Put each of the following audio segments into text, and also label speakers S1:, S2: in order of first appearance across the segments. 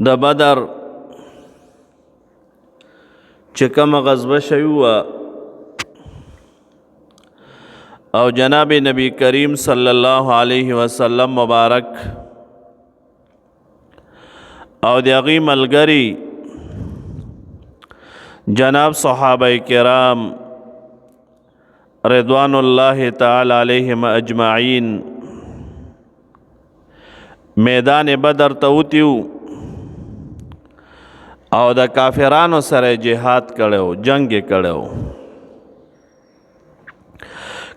S1: د بدر چې کومه غزوه شوې وه او جناب نبی کریم صلی الله علیه وسلم مبارک او د هغې ملګري جناب صحابه کرام رضوان الله تعالی علیهم اجمعین میدان بدر ته وتیو او د کافرانو سره جهاد کړو، جنگ کړو.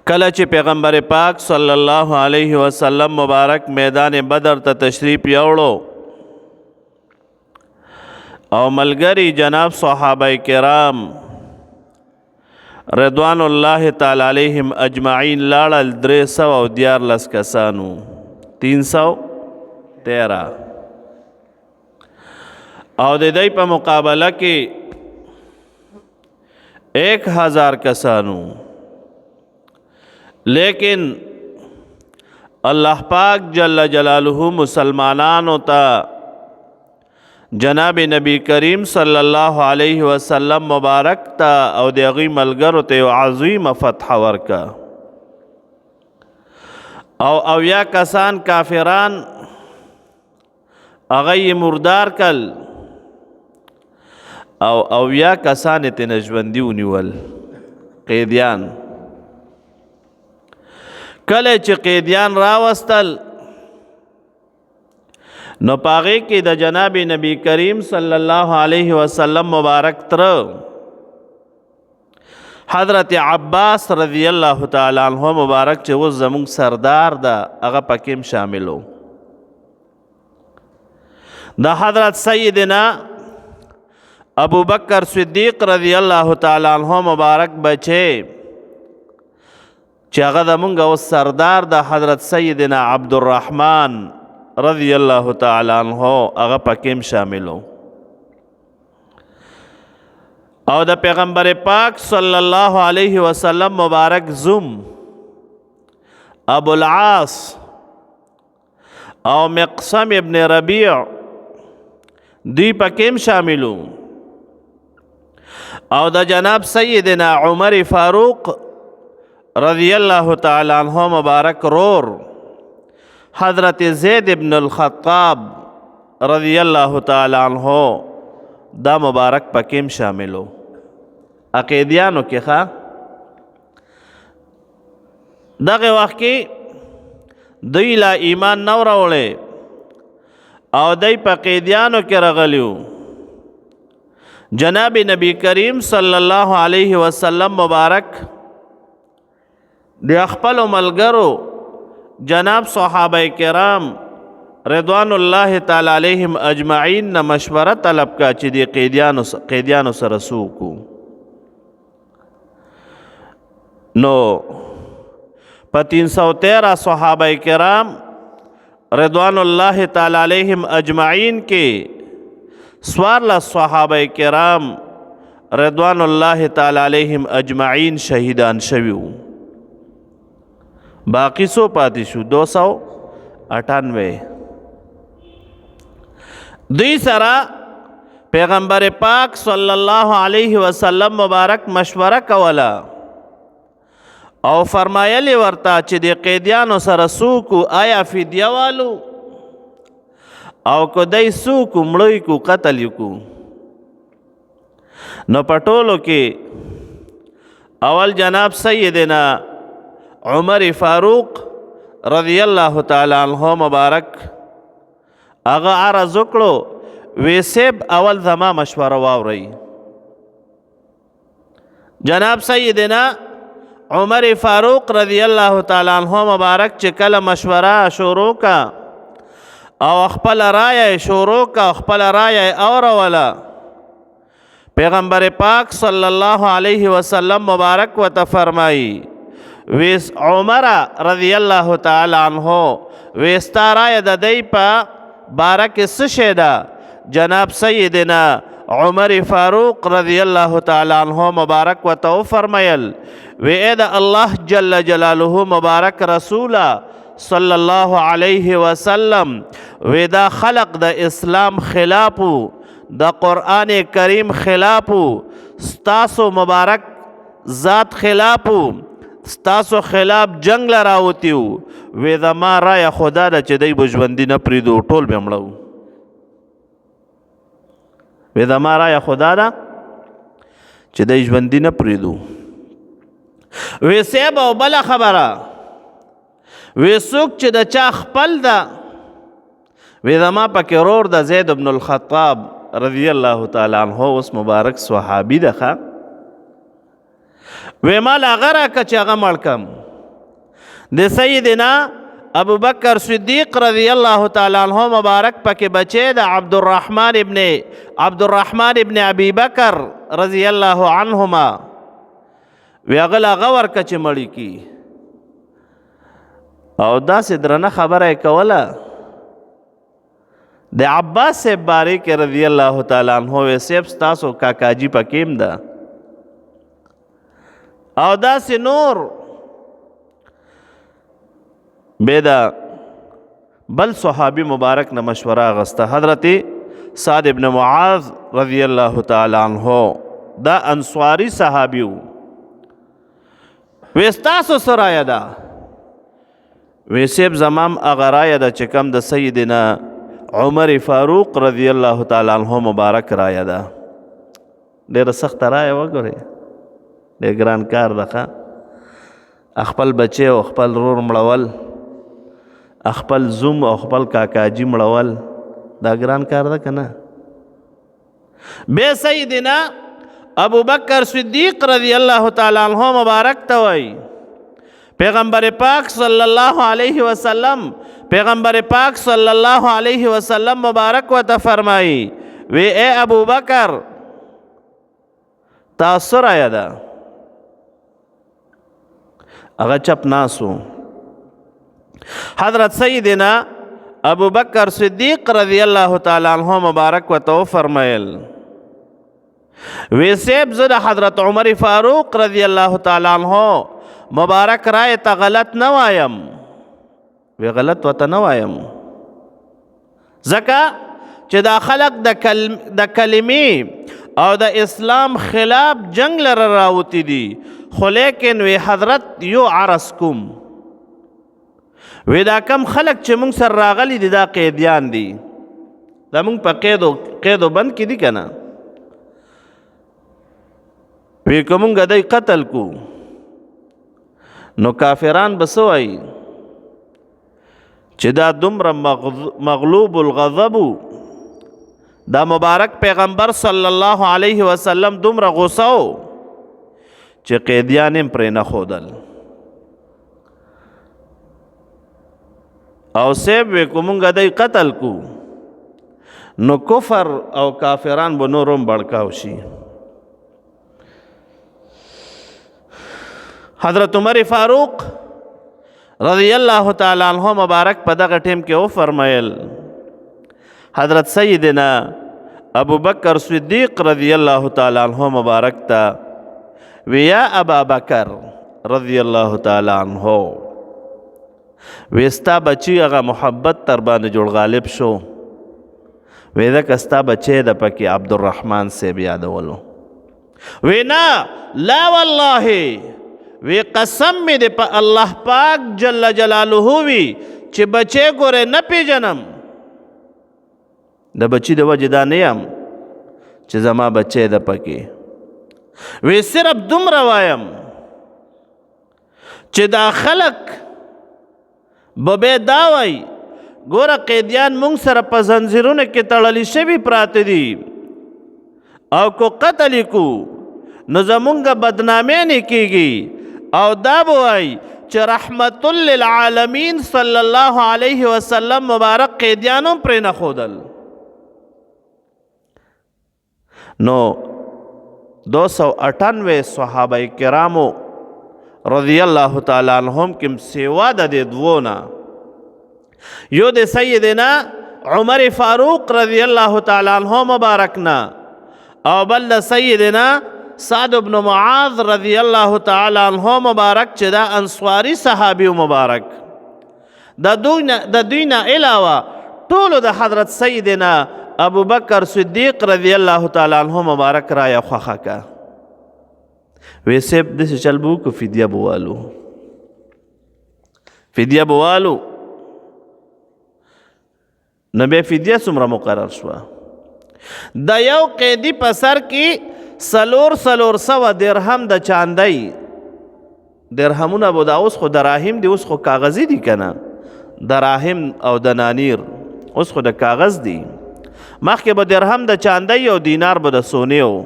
S1: کله چې پیغمبر پاک صلی الله علیه وسلم مبارک میدان بدر ته تشریف یوړو او ملګری جناب صحابه کرام رضوان الله تعالی علیهم اجمعین لاړل 314 کسانو 313 او د دې په مقابله کې 1000 کسانو، لیکن الله پاک جل جلاله مسلمانانو ته جناب نبی کریم صلی الله علیه وسلم مبارک ته او د هغې ملګرو ته یو عظیمه فتح ورکه او اویا کسان کافران هغه یې مردار کل او اویا کسان یې ترې ژوندي ونیول، قیدیان. کله چې قیدیان راوستل نو پاغې کې د جناب نبی کریم صلی الله علیه وسلم مبارک تر حضرت عباس رضی الله تعالی عنہ مبارک چې اوس زموږ سردار ده هغه پکې شاملو. د حضرت سیدنا ابو بکر صدیق رضی الله تعالی عنہ مبارک بچے چې هغه زموږ اوس سردار د حضرت سیدنا عبدالرحمن رضی الله تعالی عنہ هغه پکې شاملو. او د پیغمبر پاک صلی الله علیه وسلم مبارک زوم ابو العاص او مقسم ابن ربیع دی پکې شاملو. او د جناب سیدنا عمر فاروق رضی الله تعالی عنہ مبارک رور حضرت زید ابن الخطاب رضی الله تعالی عنہ دا مبارک پکیم شاملو. عقیدیانو کې ښه دغه وخت کې دوی لا ایمان نو راوړی او دوی په قیدیانو کې راغلیو. جناب نبی کریم صلی الله علیه وسلم مبارک د خپلو ملګرو جناب صحابه کرام رضوان الله تعالی علیهم اجمعین نه مشوره طلب کا چې د قیدیانو سره سوکو. نو په 313 صحابه کرام رضوان الله تعالی علیهم اجمعین کې 14 صحابه کرام رضوان الله تعالی علیهم اجمعین شهیدان شویو. باقی سو پاتی شو 298. دوی سره پیغمبر پاک صلی الله علیه وسلم مبارک مشوره کوله او فرمایلی ورته چې د قیدیانو سره سوکو آیا فدیه والو او که دی سوکو مړی کو قتل کو. نو پټولو کې اول جناب سیدنا عمر فاروق رضی الله تعالی عنہ مبارک هغه عرض وکړو وی سیب اول زما مشوره واورئ. جناب سیدنا عمر فاروق رضی الله تعالی عنہ مبارک چې کله مشوره شروع کا او خپل رایه شروع کا خپل رایه اوروله پیغمبر پاک صلی الله علیه وسلم مبارک وته فرمایي ویس عمر رضی الله تعالی عنہ ویستا رایه د دی په باره کې څه شی ده؟ جناب سیدنا عمر فاروق رضی الله تعالی عنہ مبارک وته فرمایل وی اے د الله جل جلاله مبارک رسوله صلی الله علیه وسلم وی دا خلق د اسلام خلافو د قرآن کریم خلافو ستاسو مبارک ذات خلافو ستاسو خلاف جنگ لراوتیو وی زما رایه خدا ده چې دی به ژوندي نه پرېږدو ټول به مړو وی زما رایه خدا ده چې دی ژوندي نه پرېږدو وی صاحب او بله خبره وی څوک چې د چا خپل ده وی زما پکې ورور د زید بن الخطاب رضی الله تعالی عنه اوس مبارک صحابي ده ښه وی مال هغه راکړه چې هغه مړ کم د سیدنا ابو بکر صدیق رضی الله تعالی عنه مبارک پکې بچی د عبدالرحمن ابن ابي بکر رضی الله عنهما وی هغه لا هغه ورکړه چې مړی کی او داسې درنه خبره یې کوله د عباس صاحب بارے کې رضی الله تعالی عنہ وی صاحب ستاسو کاکاجي پکې م ده او داسې نور بیدا بل صحابی مبارک نه مشوره اغسته حضرت سعد ابن معاذ رضی الله تعالی عنہ دا انصاری صحابی وی ستاسو سرایه ده وی صاحب زمام اغه رایه ده چې کوم د سیدنا عمر فاروق رضی الله تعالی عنہ مبارک رایه ده ډېره سخته رایه وګورئ ډېر ګران کار ده خپل بچی او خپل رور مړول خپل زوم او خپل کاکاجي مړول دا ګران کار ده که نه بے سیدنا ابو بکر صدیق رضی الله تعالی عنہ مبارک ته وایي پیغمبر پاک صلی الله علیه وسلم مبارک و ته فرمایي وی اے ابو بکر تاسو رایه ده هغه چپ ناسو حضرت سیدنا ابو بکر صدیق رضی الله تعالی عنہ مبارک و ته فرمایل وی صاحب زه د حضرت عمر فاروق رضی الله تعالی عنہ مبارک رائے تا غلط نه وایم وی غلط وته نه وایم ځکه چې دا خلق د کلمې او د اسلام خلاف جنگ لره راوتی دي خو لیکن وی حضرت یو عرض کوم وی دا کم خلق چې مونږ سره راغلي دي دا قیدیان دي دا مونږ په قید و بند کې دي که نه وی که مونږ دی قتل کو نو کافران به څه وایي چې دا دومره مغلوب الغضب دا مبارک پیغمبر صلی الله علیه وسلم دومره غصه و چې قیدیان هم پرې نه ښودل او سیب وی که مونږ دی قتل کو نو کفر او کافران به نور هم بړکاو شي حضرت عمر فاروق رضی الله تعالی عنہ مبارک په دغه ټیم کې او فرمایل حضرت سیدنا ابو بکر صدیق رضی الله تعالی عنہ مبارک تا ویا ابا بکر رضی الله تعالی عنہ وستا بچی هغه محبت تر باندې جوړ غالب شو وېدا کستا بچی د پکې عبدالرحمن سے یادولو وینا لا والله وی قسم می دې په الله پاک جل جلاله وی چې بچی ګوره نه پیژنم د بچی د وجه دا نه یم چې زما بچی د پکې وی صرف دومره وایم چې دا خلق به دا وای ګوره قیدیان مونږ سره په زنځیرونه کې تړلی شوي پراته دي او کو قتل کو نو زمونږ بدنامي نه کیږي او دا به وای چې رحمت للعالمین صلی الله علیه وسلم مبارک قیدیانو پرې نه ښودل نو 298 صحابه کرامو رضی الله تعالی عنهم کم سیوا د دې دوونه یو د سیدنا عمر فاروق رضی الله تعالی عنہ مبارکنا او بل د سیدنا سعد بن معاذ رضی الله تعالی عنہ مبارک چې دا انصاری صحابی مبارک د دوی نه علاوه ټولو د حضرت سیدنا ابو بکر صدیق رضی الله تعالی عنہ مبارک رایه خوښه کا وی سیب داسې چل به وکړو فدیه به والو نو بیا فدیه څومره مقرر شوه د یو قیدي په سر کې څلور سوه درهم د چاندی درهمونه به دا اوس خو دراهم دي اوس خو کاغذي دي که نه دراهم او دنانیر اوس خو د کاغذ دي مخکې به درهم د چاندی او دینار به د سونې و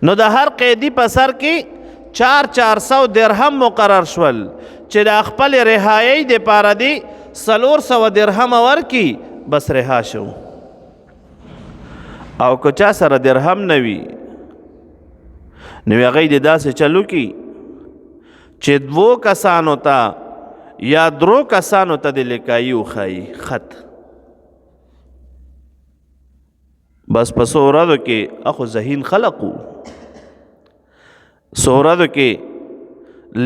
S1: نو د هر قیدي په سر کې 400 درهم مقرر شول چې د خپل رهایۍ دپاره دي 400 درهم ورکي بس رها شو او که چا سره درهم نه وي نو هغوی د داسې چلو کی چې 2 کسانو ته یا 3 کسانو ته د لیکایي وښایي خط بس په څو ورځو کې اخو ذهین خلق وو څو ورځو کې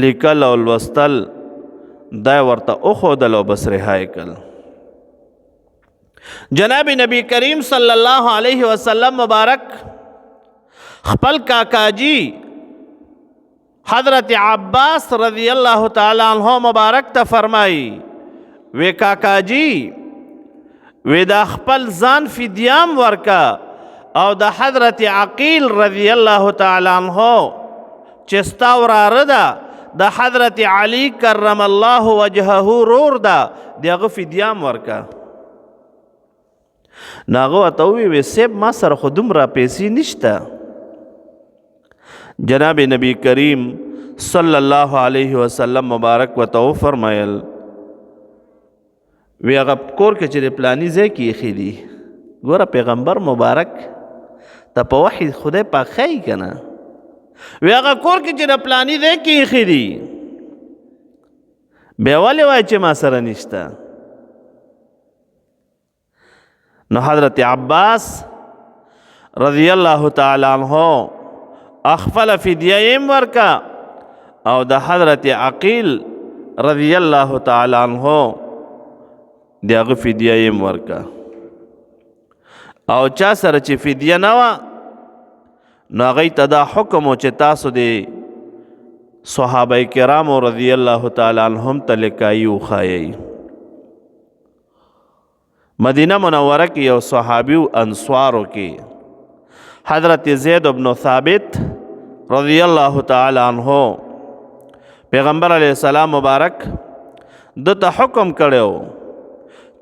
S1: لیکل او لوستل دا ورته وښودل او بس رهای کړل جناب نبی کریم صلی الله علیه وسلم مبارک خپل کاکاجی حضرت عباس رضی اللہ تعالی عنہ مبارک ته فرمائی وی کاکاجی وی دا خپل ځان فدیام ورکا او د حضرت عقیل رضی اللہ تعالی عنہ چستا وراره ده د حضرت علی کرم الله وجهه رور ده دغه فدیام ورکا ناغو ته وی سیب ما سره خو دومره پیسې نشته جناب نبی کریم صلی الله علیه وسلم مبارک وته فرمایل وی هغه کور کې چې پلانی ځای کې ایښي دي ګوره پیغمبر مبارک ته په وحی خدای پاک ښایي که نه وی هغه کور کې چې پلانی ځای کې ایښي دي بیا ولې وایي چې ما سره نشته نو حضرت عباس رضی الله تعالی عنہ اخفل فدیه ورکا او د حضرت عقیل رضی الله تعالی عنہ دغه فدیه ورکا او چا سره چې فدیه نه وه نو هغوی ته دا حکم و چې تاسو د صحابه کرامو رضی الله تعالی عنهم ته لیکایي وښایئ مدینه منوره کې یو صحابي انصارو کې حضرت زید بن ثابت رضی الله تعالی عنہ پیغمبر علیہ السلام مبارک دته حکم کړو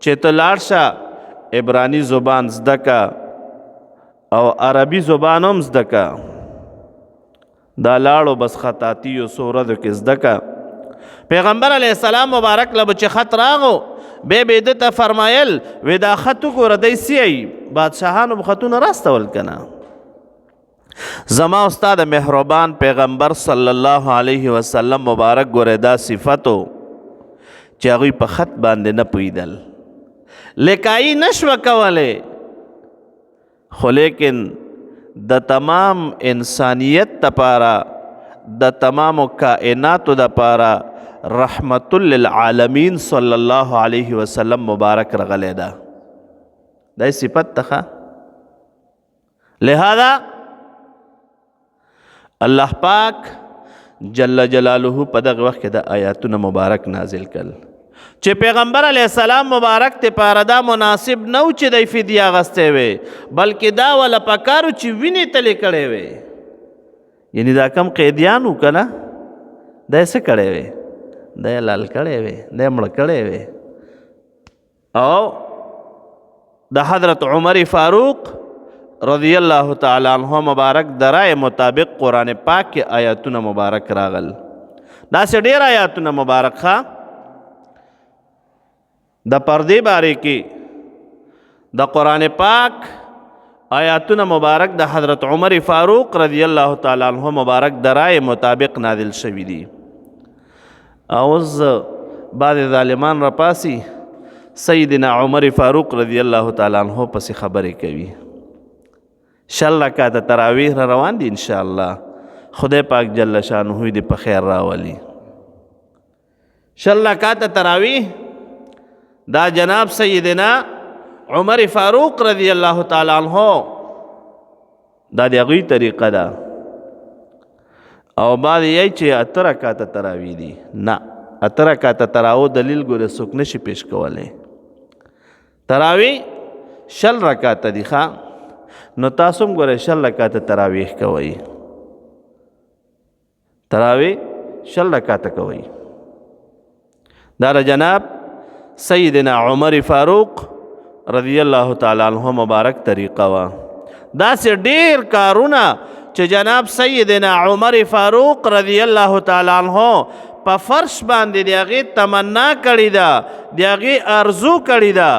S1: چې ته لاړ شه عبرانی زبان زده کا او عربي زبان هم زده کا دا لاړو بس خطاطي او سورد کې زده کا پیغمبر علیہ السلام مبارک له چې خط راغو به دته فرمایل و دا خط کو ردی سی بادشاہانو خطونه راستول کنا زما استاد مهربان پیغمبر صلی الله علیه وسلم مبارک ګوره دا صفاتو چې هغوی په خط باندې نه پوهېدل لیکایي نشوه کولی خو لیکن د تمام انسانیت دپاره د تمامو کائناتو دپاره رحمت للعالمین صلی الله علیه وسلم مبارک رغلی ده دا صفت تخه لہذا الله پاک جل جلاله په دغه وخت کې د آیاتونه مبارک نازل کړل چې پیغمبر علیه السلام مبارک ته پاره دا مناسب نه و چې د فدیه اخیستی وی بلکې دا وله پکارو چې وینې تلې کړی وی یعنی دا کم قیدیان و که نه دا یې څه کړی وی دا یې لال کړی وی دا یې مړه کړی وی او د حضرت عمر فاروق رضی اللہ تعالی عنہ مبارک درائے مطابق قرآن پاک کے آیاتونه مبارک راغل دا سے ډیر آیاتونه مبارک خوا د پردے بارے کی د قرآن پاک آیاتونه مبارک د حضرت عمر فاروق رضی اللہ تعالی عنہ مبارک درائے مطابق نازل شوی دی اوز بعد ظالمان رپاسی سیدنا عمر فاروق رضی اللہ تعالی عنہ پس خبرې کوي شل رکعت تراویح را روان دي انشاءالله خدای پاک جل شانه دې په خیر راولي شل رکعت تراویح دا جناب سیدنا عمر فاروق رضی اللہ تعالی عنہ دا دی هغوی طریقه ده. او بعد یی چې اته رکعته تراویح دي، نه اته رکعته تراویح دلیل ګوره څوک نشي پیش کولی. تراویح شل رکعته دي ښه، نو تاسو هم ګوره شل رکعته تراویح کوئ، تراویح شل رکعته کوئ. دا جناب سیدنا عمر فاروق رضی اللہ تعالی عنہ مبارک طریقه وا. داسې ډیر کارونه چې جناب سیدنا عمر فاروق رضی اللہ تعالی عنہ په فرش باندې د هغې تمنا کړې ده، د هغې ارزو کړې ده،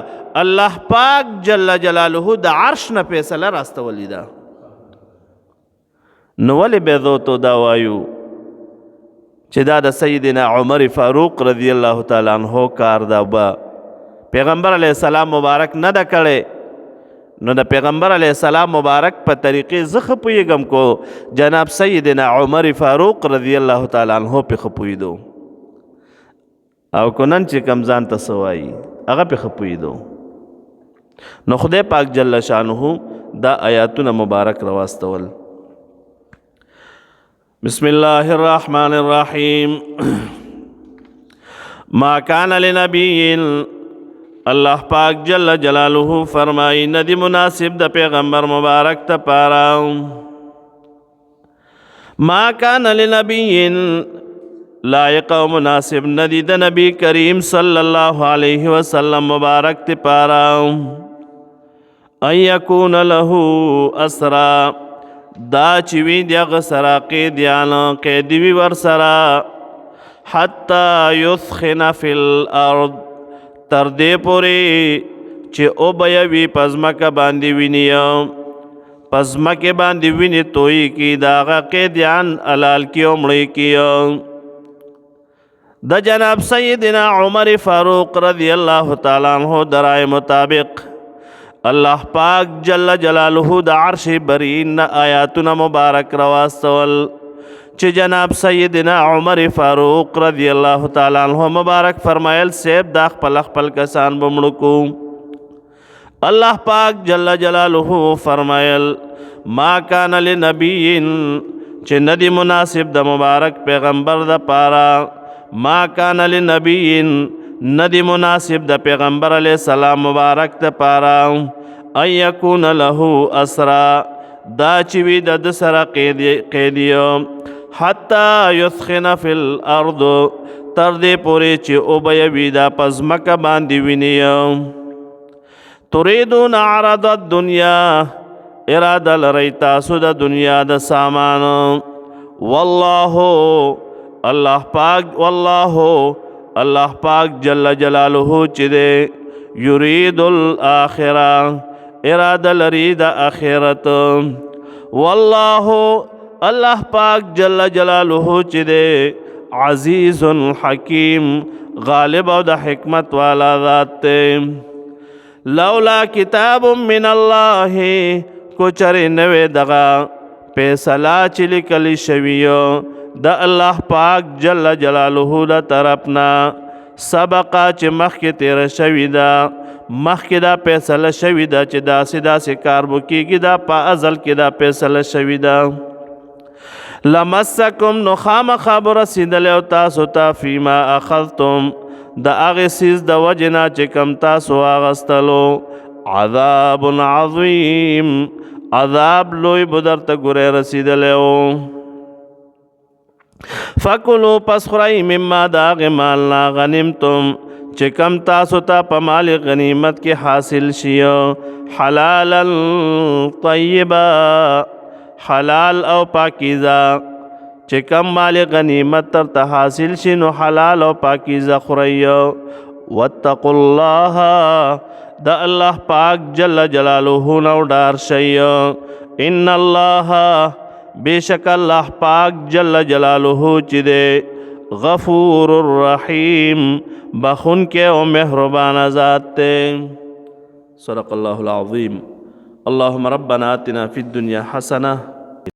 S1: الله پاک جل جلاله د عرش نه فیصله راستولی ده. نو ولې بیا ذوتو دا وایو چې دا د سیدنا عمر فاروق رضی اللہ تعالی عنہ کار ده، به پیغمبر علیہ السلام مبارک نه ده کړی. نو د پیغمبر علیہ السلام مبارک په طریقې زه ښه پوهېږم کو جناب سیدنا عمر فاروق رضی اللہ تعالی عنہ پې ښه پوهېدو، او که نن چې کوم ځان ته څه وایي هغه پې ښه پوهېدو. نو خدای پاک جل شانه دا آیاتونه مبارک راواستول. بسم الله الرحمن الرحیم. ما کان لنبی، اللہ پاک جل جلالہ فرمائی ندی مناسب د پیغمبر مبارک تا پارا. ما کان لنبی، لائق و مناسب ندی د نبی کریم صلی اللہ علیہ وسلم مبارک تی پارا ان یکون له اسرا، دا چوی دیغ سرا قیدیانا قیدیوی ورسرا، حتی یثخن فی الارض، تر دې پورې چې او بیوي پزمکه باندې ویني، پزمکه باندې ویني توی کی داغه قیدیان علال کی عمری کی. د جناب سیدنا عمر فاروق رضی اللہ تعالی عنہ درائے مطابق اللہ پاک جل جلالہ د عرش برین آیاتنا مبارک رواستول چې جناب سیدنا عمر فاروق رضی اللہ تعالی عنہ مبارک فرمایل سیب دا خپل خپل کسان بمړو کو. اللہ پاک جل جلالہ فرمایل ما کان لنبی، چې ندی مناسب د مبارک پیغمبر د پارا، ما کان لنبی ندی مناسب د پیغمبر علیہ السلام مبارک د پارا ان یکون له اسرا، دا چې وی د سره قیدیو، حتی یثخن فی الارض، تر دې پورې چې او بیوي دا پزمکه باندې ویني. تریدون عرض الدنیا، اراده لرئ تاسو د دنیا د سامان. والله، الله پاک، والله الله پاک جل جلاله چې دې یرید الاخره، اراده لري د آخرت. والله اللہ پاک جل جلالہ چې دے عزیز حکیم، غالب او د حکمت والا ذات تے. لولا کتاب من اللہ، کو چرے نوے دغا پیسلا چلی کلی شویو د اللہ پاک جل جلالہ دا طرفنا، سبقا چې مخی تیر شوی دا، مخی دا پیسلا شوی دا چې داسی داسی کار بکیگی دا پا ازل کی دا پیسلا شوی دا. لمسکم نخام خبر رسیدل او تاسو تا فیما اخذتم، دا اغی سیز دا وجنا چکم تاسو آغستلو، عذاب عظیم، عذاب لوی بدر تا گرے رسیدل او. فکلو پس خرائی مما دا اغی مالنا غنیمتم، چکم تاسو تا پا مال غنیمت کی حاصل شیو، حلالا طیبا، حلال او پاکیزا، چې کم مال غنیمت تر ته حاصل شي نو حلال او پاکیزه خورئ. واتقوا الله، د الله پاک جل جلاله نو ډار شئ. ان الله، بشک الله پاک جل جلاله چې دی غفور الرحیم، بخون کے او مہربان ذات تے. صدق اللہ العظیم. اللهم ربنا آتنا في الدنيا حسنة